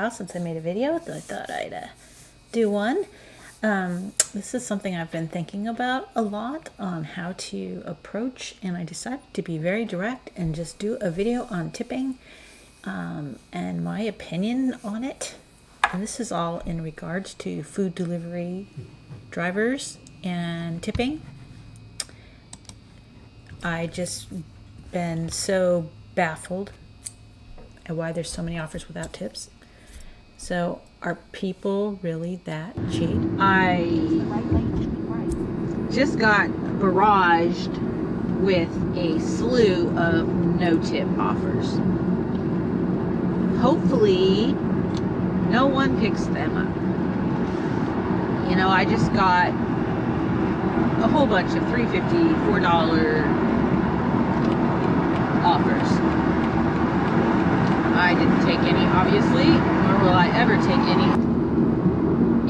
while since I made a video, so I thought I'd do one. This is something I've been thinking about a lot on how to approach, and I decided to be very direct and just do a video on tipping and my opinion on it. And this is all in regards to food delivery drivers and tipping. I just been so baffled at why there's so many offers without tips. So are people really that cheap? I just got barraged with a slew of no-tip offers. Hopefully, no one picks them up. You know, I just got a whole bunch of $3.50, $4 offers. I didn't take any, obviously, nor will I ever take any.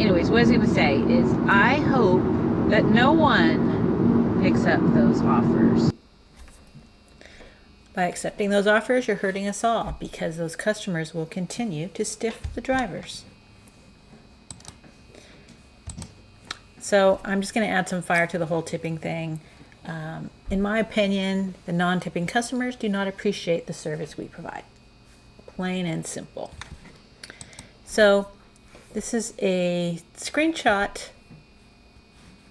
Anyways, what I was going to say is I hope that no one picks up those offers. By accepting those offers, you're hurting us all because those customers will continue to stiff the drivers. So I'm just going to add some fire to the whole tipping thing. In my opinion, the non-tipping customers do not appreciate the service we provide. Plain and simple. So this is a screenshot.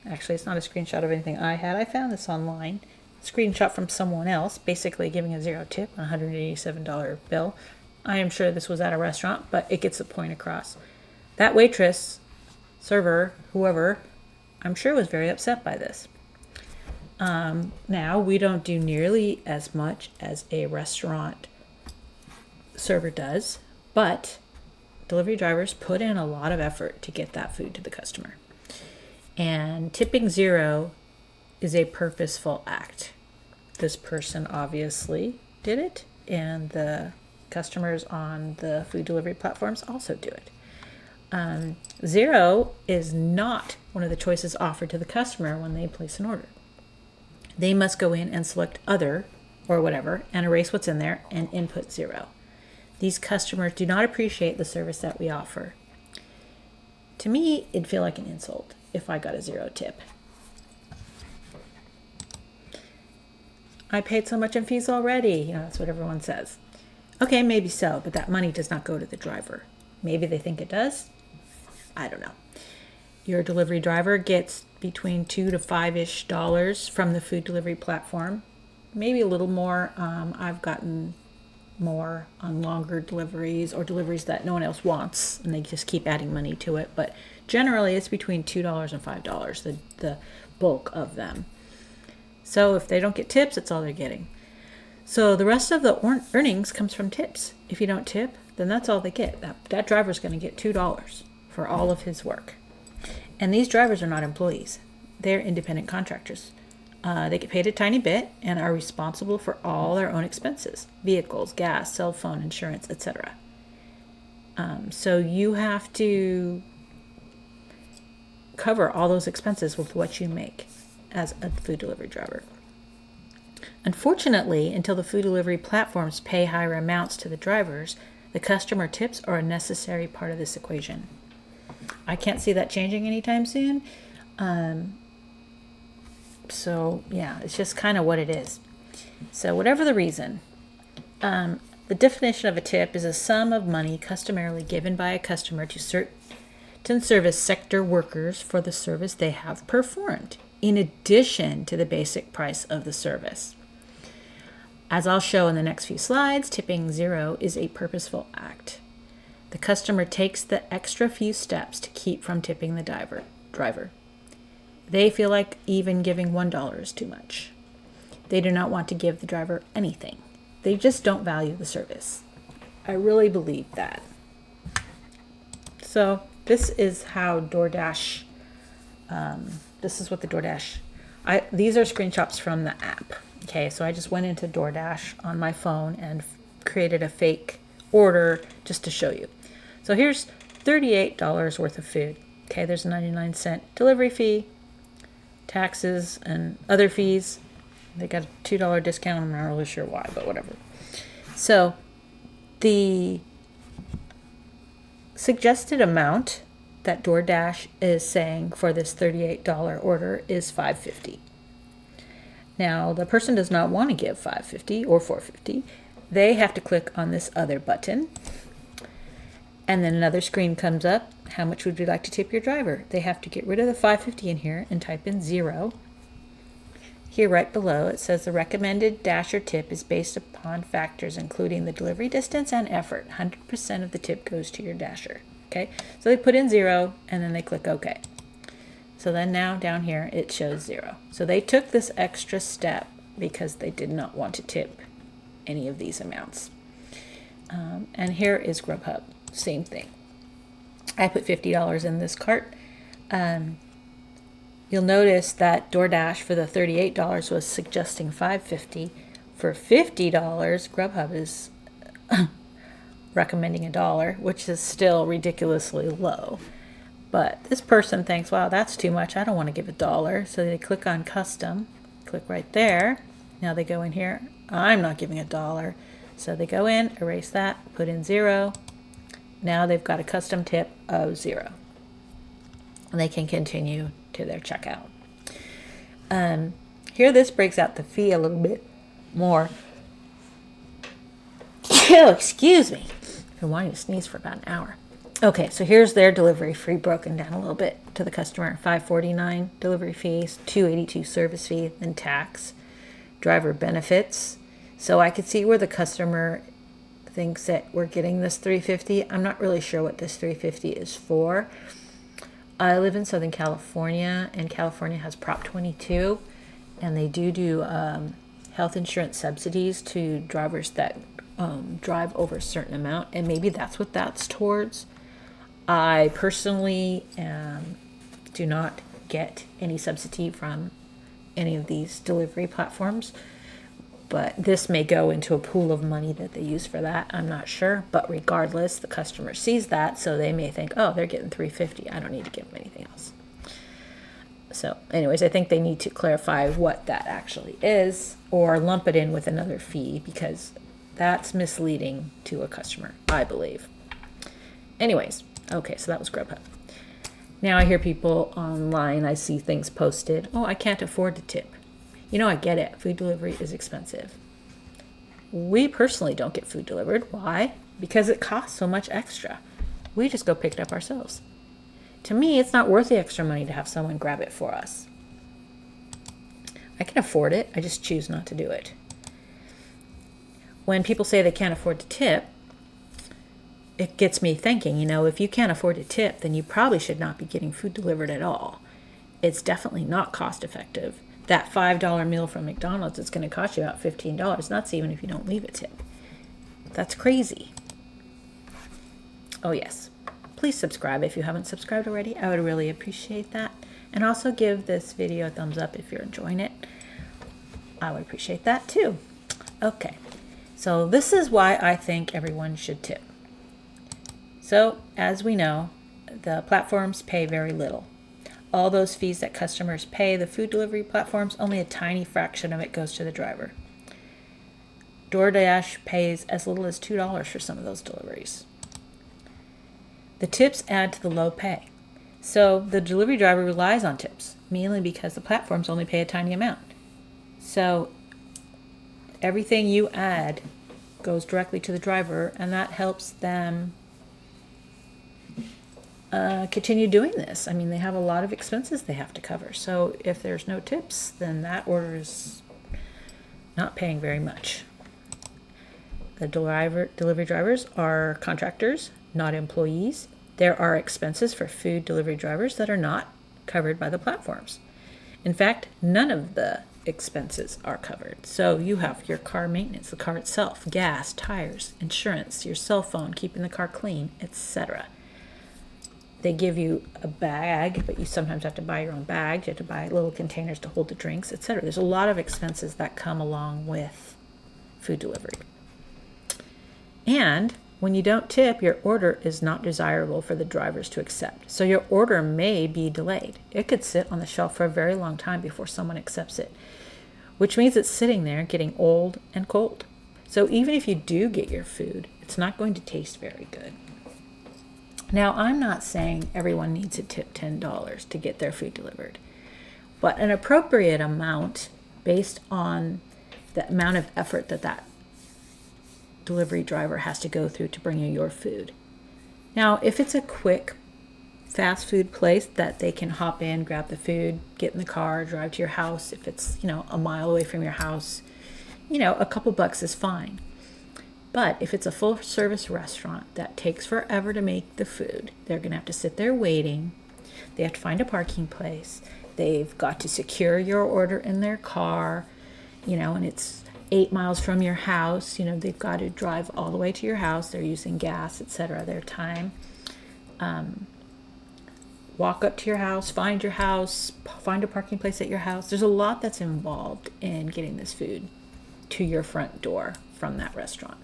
Actually, it's not a screenshot of anything I had. I found this online. Screenshot from someone else, basically giving a 0 tip on a $187 bill. I am sure this was at a restaurant, but it gets the point across. That waitress, server, whoever, I'm sure was very upset by this. Now, we don't do nearly as much as a restaurant server does, but delivery drivers put in a lot of effort to get that food to the customer. And tipping 0 is a purposeful act. This person obviously did it, and the customers on the food delivery platforms also do it. 0 is not one of the choices offered to the customer when they place an order. They must go in and select other or whatever and erase what's in there and input 0. These customers do not appreciate the service that we offer. To me, it'd feel like an insult if I got a 0 tip. I paid so much in fees already. You know, that's what everyone says. Okay, maybe so, but that money does not go to the driver. Maybe they think it does. I don't know. Your delivery driver gets between $2 to $5-ish from the food delivery platform. Maybe a little more. I've gotten more on longer deliveries or deliveries that no one else wants, and they just keep adding money to it. But generally, it's between $2 and $5, the bulk of them. So if they don't get tips, that's all they're getting. So the rest of the earnings comes from tips. If you don't tip, then that's all they get. That driver's going to get $2 for all of his work. And these drivers are not employees. They're independent contractors. They get paid a tiny bit and are responsible for all their own expenses: vehicles, gas, cell phone, insurance, etc. So you have to cover all those expenses with what you make as a food delivery driver. Unfortunately, until the food delivery platforms pay higher amounts to the drivers, the customer tips are a necessary part of this equation. I can't see that changing anytime soon. So yeah, it's just kind of what it is. So whatever the reason, the definition of a tip is a sum of money customarily given by a customer to certain service sector workers for the service they have performed, in addition to the basic price of the service. As I'll show in the next few slides, tipping 0 is a purposeful act. The customer takes the extra few steps to keep from tipping the driver. They feel like even giving $1 is too much. They do not want to give the driver anything. They just don't value the service. I really believe that. So this is how Doordash, this is what the Doordash, these are screenshots from the app. Okay, so I just went into Doordash on my phone and created a fake order just to show you. So here's $38 worth of food. Okay, there's a 99-cent delivery fee, taxes, and other fees. They got a $2 discount. I'm not really sure why, but whatever. So the suggested amount that DoorDash is saying for this $38 order is $5.50. Now, the person does not want to give $5.50 or $4.50. They have to click on this other button, and then another screen comes up. How much would you like to tip your driver? They have to get rid of the $5.50 in here and type in 0. Here right below it says the recommended Dasher tip is based upon factors including the delivery distance and effort. 100% of the tip goes to your Dasher. Okay, so they put in 0 and then they click OK. So then now down here it shows 0. So they took this extra step because they did not want to tip any of these amounts. And here is Grubhub. Same thing. I put $50 in this cart. You'll notice that DoorDash for the $38 was suggesting $5.50. For $50, Grubhub is recommending $1, which is still ridiculously low. But this person thinks, wow, that's too much. I don't want to give $1. So they click on custom, click right there. Now they go in here. I'm not giving $1. So they go in, erase that, put in 0. Now they've got a custom tip of 0. And they can continue to their checkout. Here this breaks out the fee a little bit more. Oh, excuse me. I've been wanting to sneeze for about an hour. Okay, so here's their delivery fee broken down a little bit to the customer. $5.49 delivery fees, $2.82 service fee, then tax, driver benefits. So I could see where the customer thinks that we're getting this $3.50. I'm not really sure what this $3.50 is for. I live in Southern California, and California has Prop 22, and they do health insurance subsidies to drivers that drive over a certain amount, and maybe that's what that's towards. I personally do not get any subsidy from any of these delivery platforms, but this may go into a pool of money that they use for that. I'm not sure, but regardless, the customer sees that, so they may think, oh, they're getting $3.50. I don't need to give them anything else. So anyways, I think they need to clarify what that actually is or lump it in with another fee, because that's misleading to a customer, I believe. Anyways, okay, so that was Grubhub. Now I hear people online, I see things posted, oh, I can't afford to tip. You know, I get it. Food delivery is expensive. We personally don't get food delivered. Why? Because it costs so much extra. We just go pick it up ourselves. To me, it's not worth the extra money to have someone grab it for us. I can afford it. I just choose not to do it. When people say they can't afford to tip, it gets me thinking, you know, if you can't afford to tip, then you probably should not be getting food delivered at all. It's definitely not cost effective. That $5 meal from McDonald's is going to cost you about $15. That's even if you don't leave a tip. That's crazy. Oh, yes. Please subscribe if you haven't subscribed already. I would really appreciate that. And also give this video a thumbs up if you're enjoying it. I would appreciate that too. Okay. So this is why I think everyone should tip. So, as we know, the platforms pay very little. All those fees that customers pay, the food delivery platforms, only a tiny fraction of it goes to the driver. DoorDash pays as little as $2 for some of those deliveries. The tips add to the low pay. So the delivery driver relies on tips, mainly because the platforms only pay a tiny amount. So everything you add goes directly to the driver, and that helps them continue doing this. I mean, they have a lot of expenses they have to cover. So if there's no tips, then that order is not paying very much. The delivery drivers are contractors, not employees. There are expenses for food delivery drivers that are not covered by the platforms. In fact, none of the expenses are covered. So you have your car maintenance, the car itself, gas, tires, insurance, your cell phone, keeping the car clean, etc. They give you a bag, but you sometimes have to buy your own bags. You have to buy little containers to hold the drinks, etc. There's a lot of expenses that come along with food delivery. And when you don't tip, your order is not desirable for the drivers to accept. So your order may be delayed. It could sit on the shelf for a very long time before someone accepts it, which means it's sitting there getting old and cold. So even if you do get your food, it's not going to taste very good. Now, I'm not saying everyone needs to tip $10 to get their food delivered, but an appropriate amount based on the amount of effort that delivery driver has to go through to bring you your food. Now, if it's a quick fast food place that they can hop in, grab the food, get in the car, drive to your house, if it's, a mile away from your house, a couple bucks is fine. But if it's a full service restaurant that takes forever to make the food, they're going to have to sit there waiting. They have to find a parking place. They've got to secure your order in their car, and it's 8 miles from your house. They've got to drive all the way to your house. They're using gas, etc., their time. Walk up to your house, find a parking place at your house. There's a lot that's involved in getting this food to your front door from that restaurant.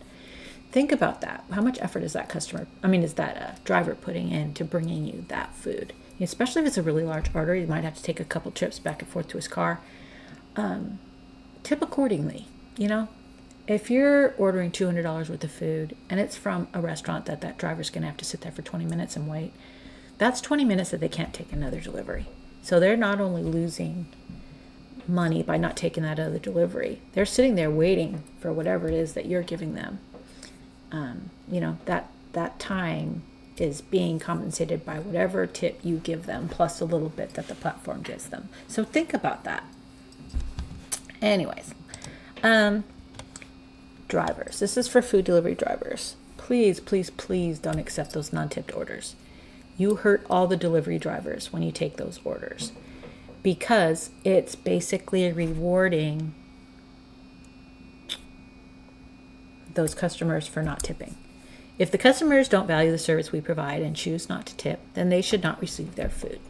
Think about that. How much effort is that driver putting into bringing you that food? Especially if it's a really large order, you might have to take a couple trips back and forth to his car. Tip accordingly. If you're ordering $200 worth of food and it's from a restaurant that driver's going to have to sit there for 20 minutes and wait, that's 20 minutes that they can't take another delivery. So they're not only losing money by not taking that other delivery, they're sitting there waiting for whatever it is that you're giving them. That time is being compensated by whatever tip you give them, plus a little bit that the platform gives them. So think about that. Anyways, drivers. This is for food delivery drivers. Please, please, please don't accept those non-tipped orders. You hurt all the delivery drivers when you take those orders, because it's basically rewarding those customers for not tipping. If the customers don't value the service we provide and choose not to tip, then they should not receive their food.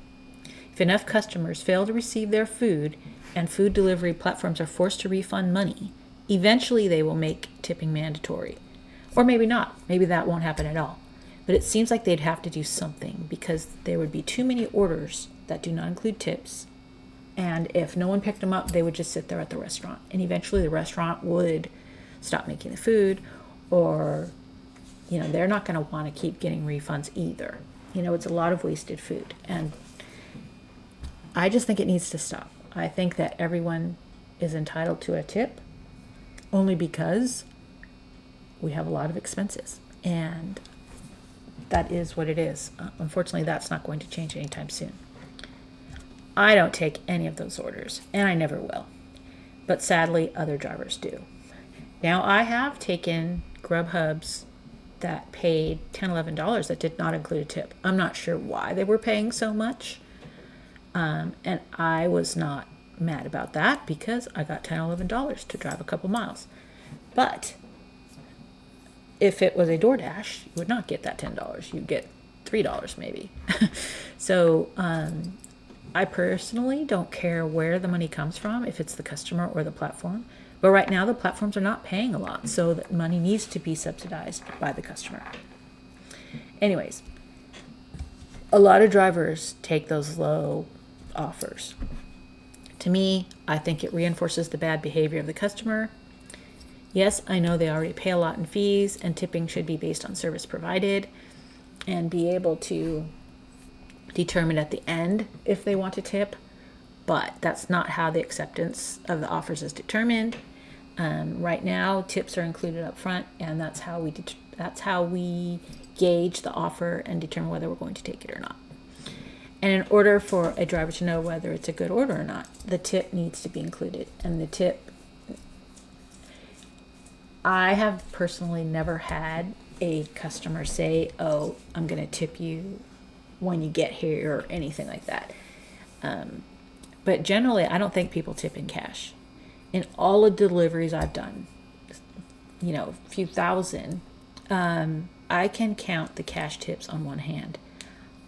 If enough customers fail to receive their food and food delivery platforms are forced to refund money, eventually they will make tipping mandatory. Or maybe not. Maybe that won't happen at all. But it seems like they'd have to do something, because there would be too many orders that do not include tips. And if no one picked them up, they would just sit there at the restaurant. And eventually the restaurant would stop making the food, or, they're not going to want to keep getting refunds either. It's a lot of wasted food. And I just think it needs to stop. I think that everyone is entitled to a tip only because we have a lot of expenses. And that is what it is. Unfortunately, that's not going to change anytime soon. I don't take any of those orders, and I never will. But sadly, other drivers do. Now, I have taken Grubhubs that paid $10, $11 that did not include a tip. I'm not sure why they were paying so much. And I was not mad about that, because I got $10, $11 to drive a couple miles. But if it was a Doordash, you would not get that $10. You'd get $3 maybe. So I personally don't care where the money comes from, if it's the customer or the platform. But right now the platforms are not paying a lot, so that money needs to be subsidized by the customer. Anyways, a lot of drivers take those low offers. To me, I think it reinforces the bad behavior of the customer. Yes, I know they already pay a lot in fees, and tipping should be based on service provided and be able to determine at the end if they want to tip, but that's not how the acceptance of the offers is determined. Right now, tips are included up front, and that's how we gauge the offer and determine whether we're going to take it or not. And in order for a driver to know whether it's a good order or not, the tip needs to be included. And the tip, I have personally never had a customer say, "Oh, I'm going to tip you when you get here," or anything like that. But generally, I don't think people tip in cash. In all the deliveries I've done, a few thousand, I can count the cash tips on one hand.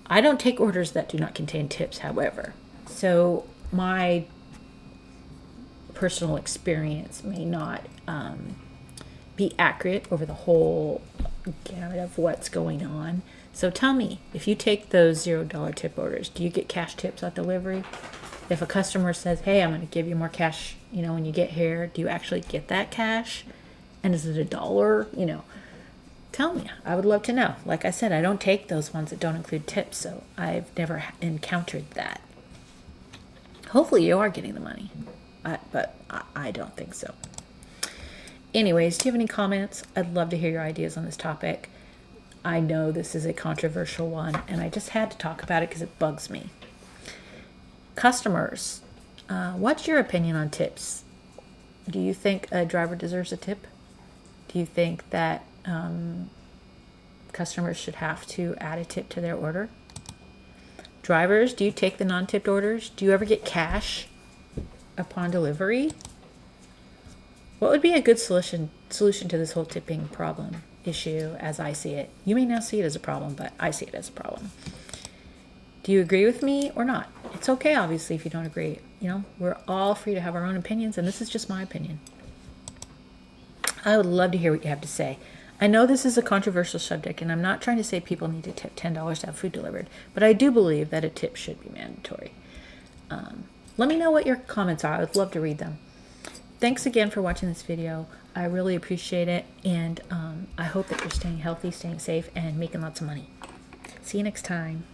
I don't take orders that do not contain tips, however. So my personal experience may not be accurate over the whole gamut of what's going on. So tell me, if you take those $0 tip orders, do you get cash tips at delivery? If a customer says, "Hey, I'm going to give you more cash, when you get here," do you actually get that cash? And is it $1? Tell me. I would love to know. Like I said, I don't take those ones that don't include tips, so I've never encountered that. Hopefully you are getting the money, but I don't think so. Anyways, do you have any comments? I'd love to hear your ideas on this topic. I know this is a controversial one, and I just had to talk about it because it bugs me. Customers, what's your opinion on tips? Do you think a driver deserves a tip? Do you think that customers should have to add a tip to their order? Drivers, do you take the non-tipped orders? Do you ever get cash upon delivery? What would be a good solution to this whole tipping problem issue as I see it? You may not see it as a problem, but I see it as a problem. Do you agree with me or not? It's okay, obviously, if you don't agree. You know, we're all free to have our own opinions, and this is just my opinion. I would love to hear what you have to say. I know this is a controversial subject, and I'm not trying to say people need to tip $10 to have food delivered, but I do believe that a tip should be mandatory. Let me know what your comments are. I would love to read them. Thanks again for watching this video. I really appreciate it, and I hope that you're staying healthy, staying safe, and making lots of money. See you next time.